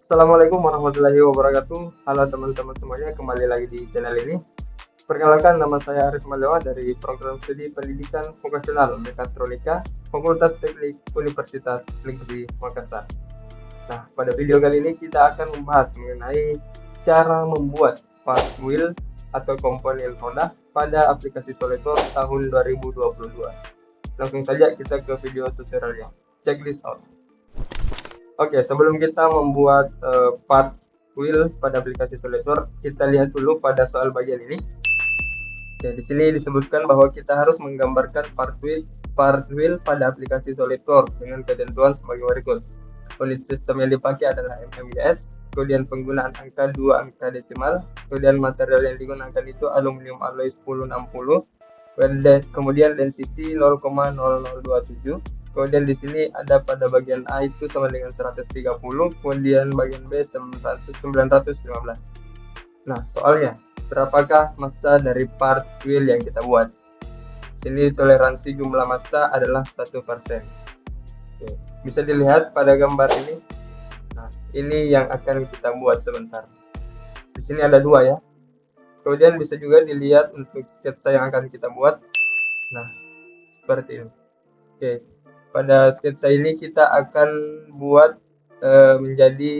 Assalamualaikum warahmatullahi wabarakatuh. Halo teman-teman semuanya, kembali lagi di channel ini. Perkenalkan, nama saya Arif Malewa dari Program Studi Pendidikan Vokasional Mekatronika, Fakultas Teknik Universitas Negeri Makassar. Nah, pada video kali ini kita akan membahas mengenai cara membuat part wheel atau komponen roda pada aplikasi Solidor tahun 2022. Langsung saja kita ke video tutorialnya. Check this out. Oke, sebelum kita membuat part wheel pada aplikasi Solidor, kita lihat dulu pada soal bagian ini. Oke, di sini disebutkan bahwa kita harus menggambarkan part wheel pada aplikasi Solidor dengan ketentuan sebagai berikut. Unit sistem yang dipakai adalah mmgs, kemudian penggunaan angka 2 angka desimal, kemudian material yang digunakan itu aluminium alloy 1060, kemudian density 0,0027. Kemudian di sini ada pada bagian A itu sama dengan 130, kemudian bagian B 915. Nah, soalnya, berapakah massa dari part wheel yang kita buat? Sini toleransi jumlah massa adalah 1%. Oke, bisa dilihat pada gambar ini. Nah, ini yang akan kita buat sebentar. Di sini ada dua ya. Kemudian bisa juga dilihat untuk sketsa yang akan kita buat. Nah, seperti ini. Oke, pada sketsa ini kita akan buat menjadi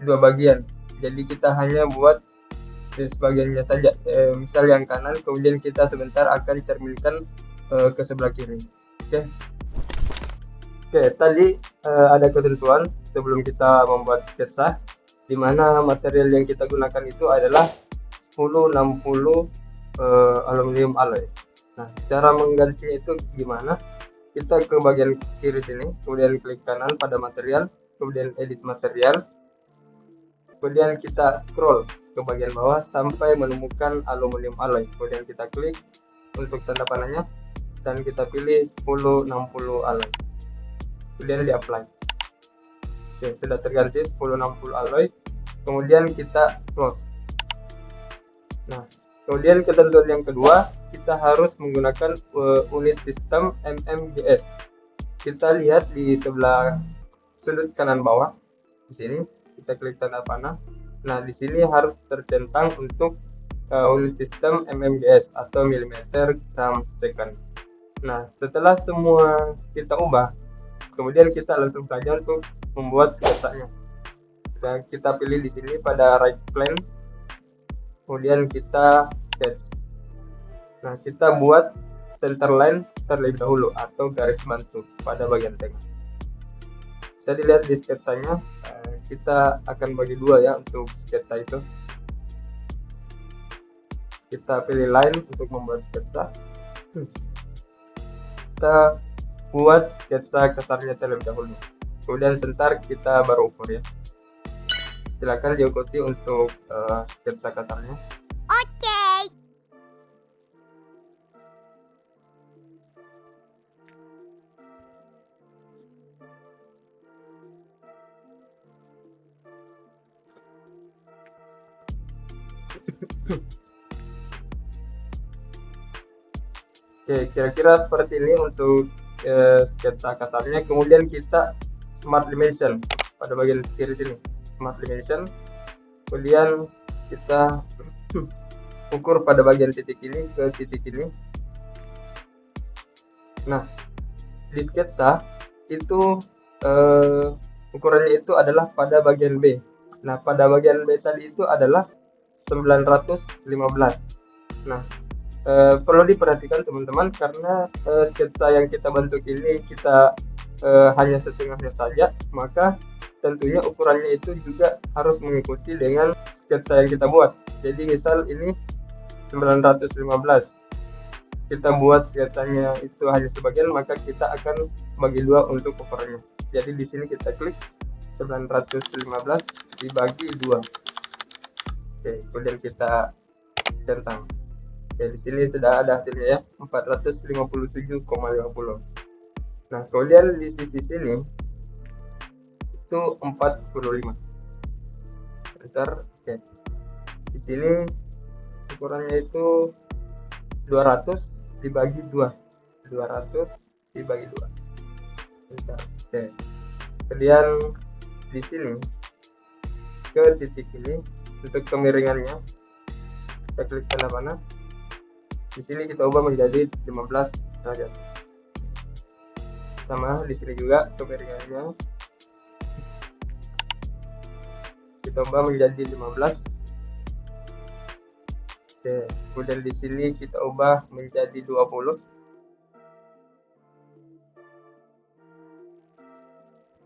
dua bagian. Jadi kita hanya buat sebagiannya saja. Misal yang kanan, kemudian kita sebentar akan cerminkan ke sebelah kiri. Oke, tadi ada ketentuan sebelum kita membuat sketsa, di mana material yang kita gunakan itu adalah 1060 aluminium alloy. Nah, cara menggantinya itu gimana? Kita ke bagian kiri sini, kemudian klik kanan pada material, kemudian edit material, kemudian kita scroll ke bagian bawah sampai menemukan aluminium alloy, kemudian kita klik untuk tanda panahnya dan kita pilih 1060 alloy, kemudian di apply. Oke, sudah terganti 1060 alloy, kemudian kita close. Nah, kemudian ketentuan yang kedua, kita harus menggunakan unit sistem mmgs. Kita lihat di sebelah sudut kanan bawah di sini, kita klik tanda panah. Nah, di sini harus tercentang untuk unit sistem mmgs atau millimeter gram second. Nah, setelah semua kita ubah, kemudian kita langsung saja untuk membuat sketsanya. Dan kita pilih di sini pada right plane, kemudian kita sketch. Nah, kita buat center line terlebih dahulu atau garis bantu pada bagian tengah. Bisa dilihat di sketsanya, kita akan bagi dua ya untuk sketsa itu. Kita pilih line untuk membuat sketsa. Kita buat sketsa kasarnya terlebih dahulu, kemudian sebentar kita baru ukur ya. Silakan diikuti untuk sketsa kasarnya. Oke, kira-kira seperti ini untuk sketsa kasarnya. Kemudian kita smart dimension pada bagian kiri sini, smart dimension. Kemudian kita ukur pada bagian titik ini ke titik ini. Nah, di sketsa itu ukurannya itu adalah pada bagian B. Nah, pada bagian B tadi itu adalah 915. Nah, perlu diperhatikan teman-teman, karena sketsa yang kita bentuk ini kita hanya setengahnya saja, maka tentunya ukurannya itu juga harus mengikuti dengan sketsa yang kita buat. Jadi misal ini 915, kita buat sketsanya itu hanya sebagian, maka kita akan bagi dua untuk ukurannya. Jadi di sini kita klik 915 dibagi 2. Oke, kemudian kita centang. Oke, di sini sudah ada hasilnya ya, 457,50. Nah, kemudian di sisi sini itu 45. Bentar, oke. Di sini ukurannya itu 200 dibagi 2. 200 dibagi 2. Bentar, oke. Kemudian di sini ke titik ini. Untuk kemiringannya kita klik tanda panah. Di sini kita ubah menjadi 15 derajat. Sama di sini juga kemiringannya kita ubah menjadi 15. Oke, kemudian di sini kita ubah menjadi 20.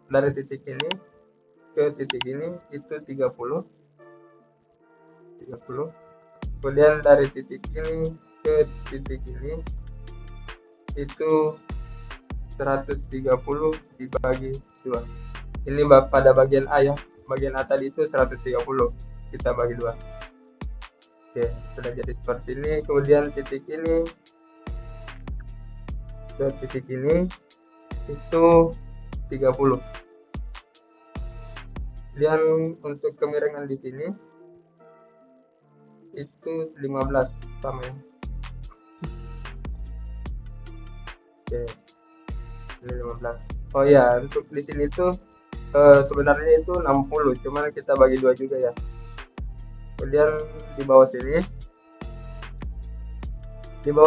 Dari titik ini ke titik ini itu 30. Kemudian dari titik ini ke titik ini itu 130 dibagi 2. Ini pada bagian A ya. Bagian A tadi itu 130, kita bagi 2. Oke, sudah jadi seperti ini. Kemudian titik ini ke titik ini itu 30. Dan untuk kemiringan di sini itu 15 sama ya. Oke, ini 15. Oh ya, untuk di sini tuh sebenarnya itu 60, cuman kita bagi 2 juga ya. Kemudian di bawah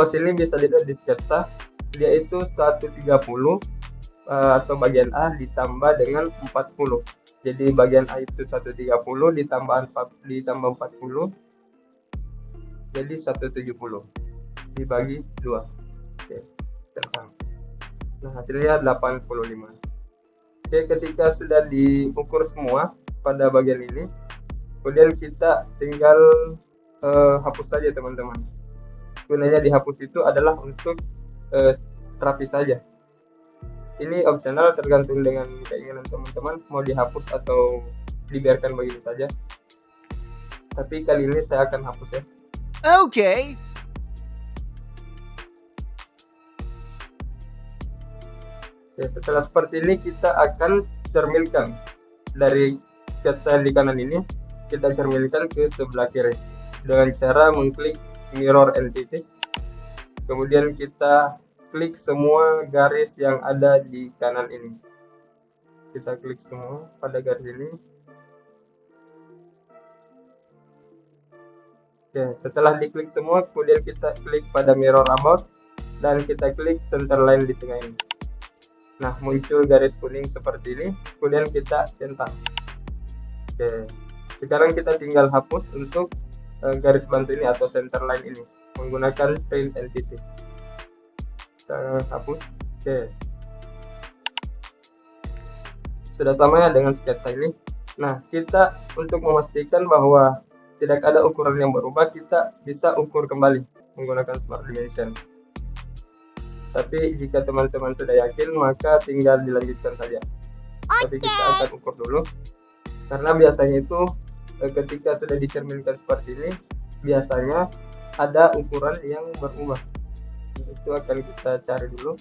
sini bisa dilihat di sketsa, dia itu 130 atau bagian A ditambah dengan 40. Jadi bagian A itu 130 ditambah 40 jadi 170 dibagi 2. Oke, tentang. Nah, hasilnya 85. Oke, ketika sudah diukur semua pada bagian ini, kemudian kita tinggal hapus saja teman-teman. Gunanya dihapus itu adalah untuk rapi saja. Ini opsional, tergantung dengan keinginan teman-teman mau dihapus atau dibiarkan begitu saja. Tapi kali ini saya akan hapus ya. Okay. Oke, setelah seperti ini kita akan cerminkan dari sketsa di kanan ini, kita cerminkan ke sebelah kiri dengan cara mengklik mirror entities. Kemudian kita klik semua garis yang ada di kanan ini. Kita klik semua pada garis ini. Oke, setelah diklik semua, kemudian kita klik pada mirror about dan kita klik center line di tengah ini. Nah, muncul garis kuning seperti ini, kemudian kita centang. Oke, sekarang kita tinggal hapus untuk garis bantu ini atau center line ini menggunakan print entities. Kita hapus. Oke, sudah sama ya dengan sketsa ini. Nah, kita untuk memastikan bahwa tidak ada ukuran yang berubah, kita bisa ukur kembali menggunakan Smart Dimension. Tapi jika teman-teman sudah yakin, maka tinggal dilanjutkan saja. Tapi kita akan ukur dulu, karena biasanya itu ketika sudah dicerminkan seperti ini, biasanya ada ukuran yang berubah. Itu akan kita cari dulu.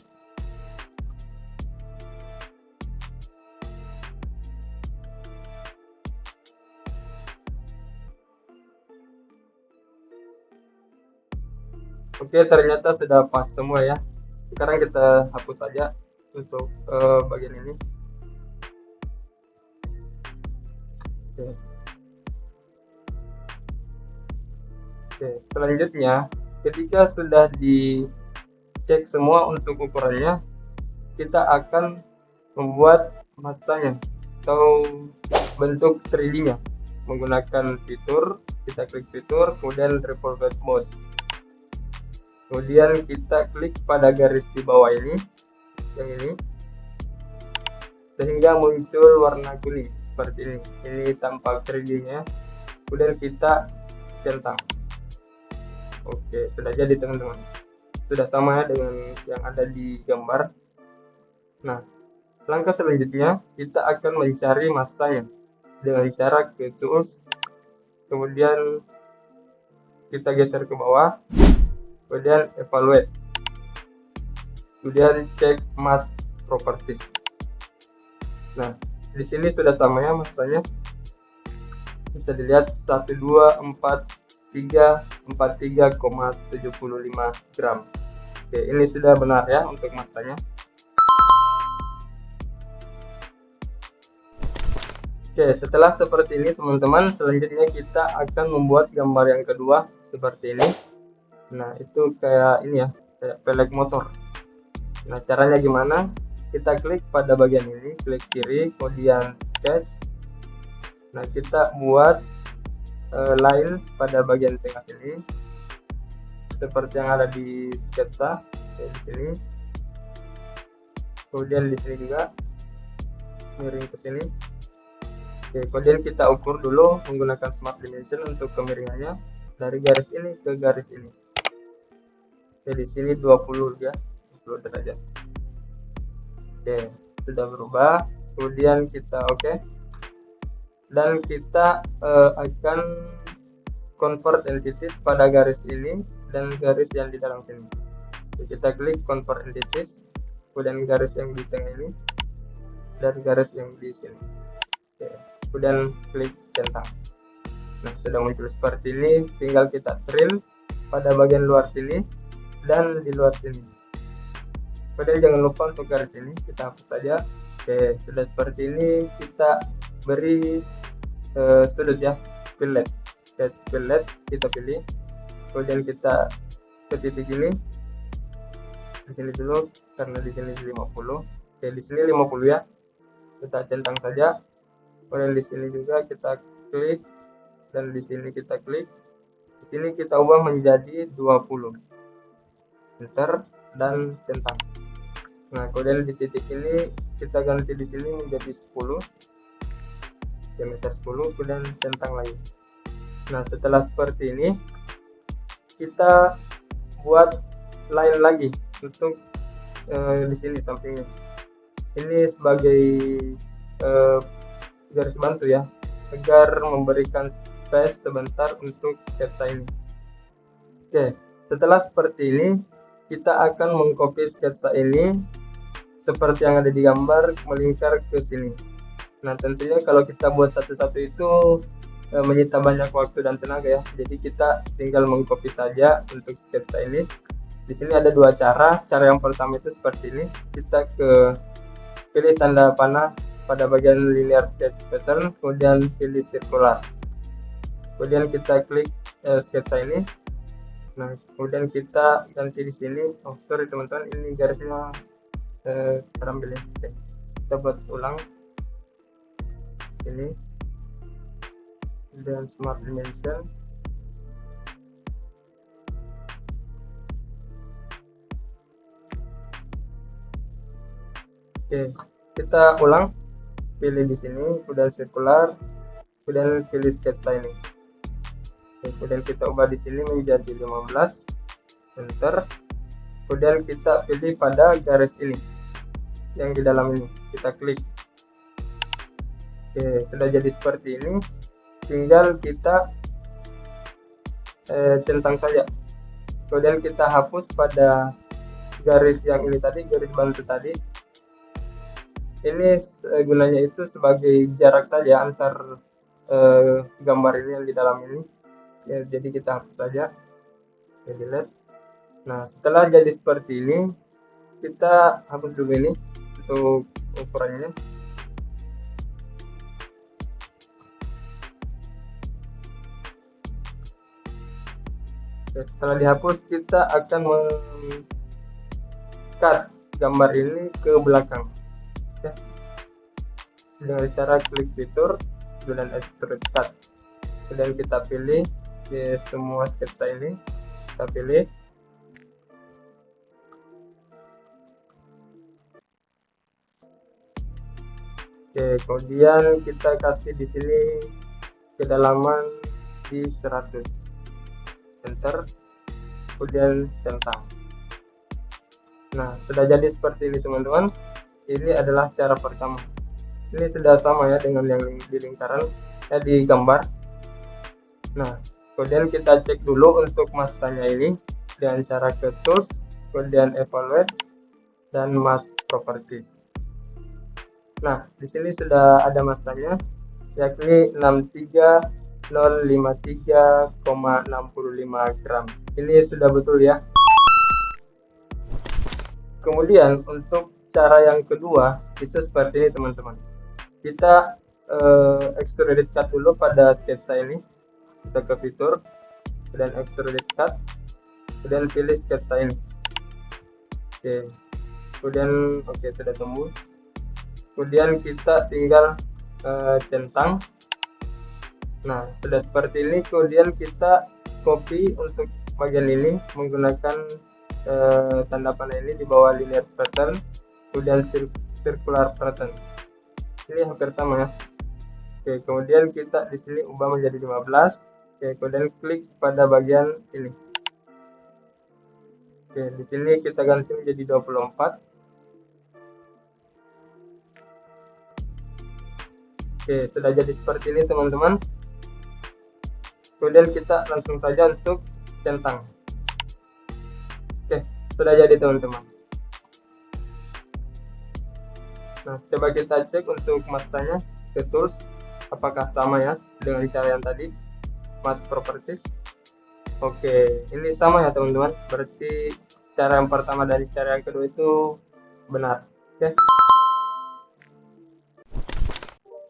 Oke, ternyata sudah pas semua ya. Sekarang kita hapus saja untuk bagian ini. Oke, selanjutnya ketika sudah dicek semua untuk ukurannya, kita akan membuat masanya atau bentuk 3D-nya menggunakan fitur. Kita klik fitur, kemudian revolve mouse. Kemudian kita klik pada garis di bawah ini, yang ini, sehingga muncul warna kuning seperti ini. Ini tampak 3D-nya. Kemudian kita centang. Oke, sudah jadi teman-teman. Sudah sama ya dengan yang ada di gambar. Nah, langkah selanjutnya kita akan mencari masanya dengan cara ke tools, kemudian kita geser ke bawah. Kemudian evaluate, kemudian cek mass properties. Nah, di sini sudah sama ya masanya, bisa dilihat 124343,75 gram. Oke, ini sudah benar ya untuk masanya. Oke, setelah seperti ini teman-teman, selanjutnya kita akan membuat gambar yang kedua seperti ini. Nah, itu kayak ini ya, kayak pelek motor. Nah, caranya gimana? Kita klik pada bagian ini, klik kiri, kemudian sketch. Nah, kita buat line pada bagian tengah sini, seperti yang ada di sketsa. Oke, di sini. Kemudian di sini juga miring ke sini. Oke, kemudian kita ukur dulu menggunakan smart dimension untuk kemiringannya dari garis ini ke garis ini. Oke, di sini 20 ya, 20 derajat. Oke, sudah berubah. Kemudian kita oke. Dan kita akan convert entities pada garis ini dan garis yang di dalam sini. Oke, kita klik convert entities, kemudian garis yang di tengah ini dan garis yang di sini. Oke, kemudian klik centang. Nah, sudah muncul seperti ini, tinggal kita trim pada bagian luar sini dan di luar sini. Kemudian jangan lupa untuk garis ini kita hapus saja. Oke, sudah seperti ini, kita beri sudut ya, fillet, sketch fillet kita pilih, kemudian kita ke titik ini, di sini dulu karena di sini 50. Oke, di sini 50 ya, kita centang saja. Kemudian di sini juga kita klik dan di sini kita klik. Di sini kita ubah menjadi 20. Enter dan centang. Nah, kemudian di titik ini kita ganti di sini menjadi 10. Diameter 10, kemudian centang lagi. Nah, setelah seperti ini kita buat line lagi untuk di sini sampingnya. Ini sebagai garis bantu ya, agar memberikan space sebentar untuk sketsa ini. Oke, setelah seperti ini kita akan mengcopy sketsa ini seperti yang ada di gambar, melingkar ke sini. Nah, tentunya kalau kita buat satu-satu itu menyita banyak waktu dan tenaga ya. Jadi kita tinggal mengcopy saja untuk sketsa ini. Di sini ada dua cara. Cara yang pertama itu seperti ini. Kita pilih tanda panah pada bagian linear sketch pattern, kemudian pilih circular. Kemudian kita klik sketsa ini. Nah, kemudian kita ganti di sini. Oh, sorry teman-teman, ini garisnya terambil ya. Oke, kita buat ulang ini dan smart dimension. Oke, kita ulang, pilih di sini, kemudian circular, kemudian pilih sketsa ini. Oke, kemudian kita ubah di sini menjadi 15, enter. Kemudian kita pilih pada garis ini, yang di dalam ini, kita klik. Oke, sudah jadi seperti ini. Tinggal kita centang saja. Kemudian kita hapus pada garis yang ini tadi, garis bantu tadi. Ini gunanya itu sebagai jarak saja antar gambar ini yang di dalam ini ya, jadi kita hapus saja ya, delete. Nah, setelah jadi seperti ini kita hapus dulu ini untuk ukurannya. Oke, setelah dihapus kita akan meng-cut gambar ini ke belakang ya, dengan cara klik fitur dan extrude cut. Kemudian kita pilih di semua sketsa ini, kita pilih. Oke, kemudian kita kasih di sini kedalaman di 100, enter, kemudian centang. Nah, sudah jadi seperti ini teman-teman. Ini adalah cara pertama. Ini sudah sama ya dengan yang di lingkaran di gambar. Nah, kemudian kita cek dulu untuk masanya ini dengan cara ke tools, kemudian evaluate dan mask properties. Nah, di sini sudah ada masanya, yakni 63053,65 gram. Ini sudah betul ya. Kemudian untuk cara yang kedua itu seperti ini teman-teman. Kita extruded cut dulu pada sketsa ini. Kita ke fitur, kemudian extruded cut, kemudian pilih sketsa ini. Oke, kemudian oke, sudah tembus. Kemudian kita tinggal centang. Nah, sudah seperti ini. Kemudian kita copy untuk bagian ini menggunakan tanda panah ini di bawah linear pattern, kemudian circular pattern. Ini hampir sama ya. Oke, kemudian kita di sini ubah menjadi 15. Oke, kemudian klik pada bagian ini. Oke, di sini kita ganti menjadi 24. Oke, sudah jadi seperti ini teman-teman. Kemudian kita langsung saja untuk centang. Oke, sudah jadi teman-teman. Nah, coba kita cek untuk masanya ke tools, apakah sama ya dengan cara yang tadi, mask properties. Oke, ini sama ya teman-teman, berarti cara yang pertama dan cara yang kedua itu benar.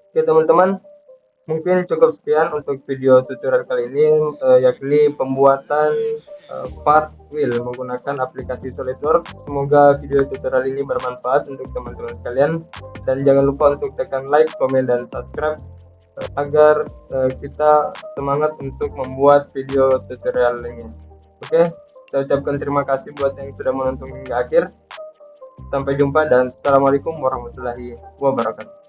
Oke teman-teman, mungkin cukup sekian untuk video tutorial kali ini, yakni pembuatan part wheel menggunakan aplikasi SolidWorks. Semoga video tutorial ini bermanfaat untuk teman-teman sekalian, dan jangan lupa untuk tekan like, komen, dan subscribe agar kita semangat untuk membuat video tutorial lainnya. Oke, saya ucapkan terima kasih buat yang sudah menonton hingga akhir. Sampai jumpa dan assalamualaikum warahmatullahi wabarakatuh.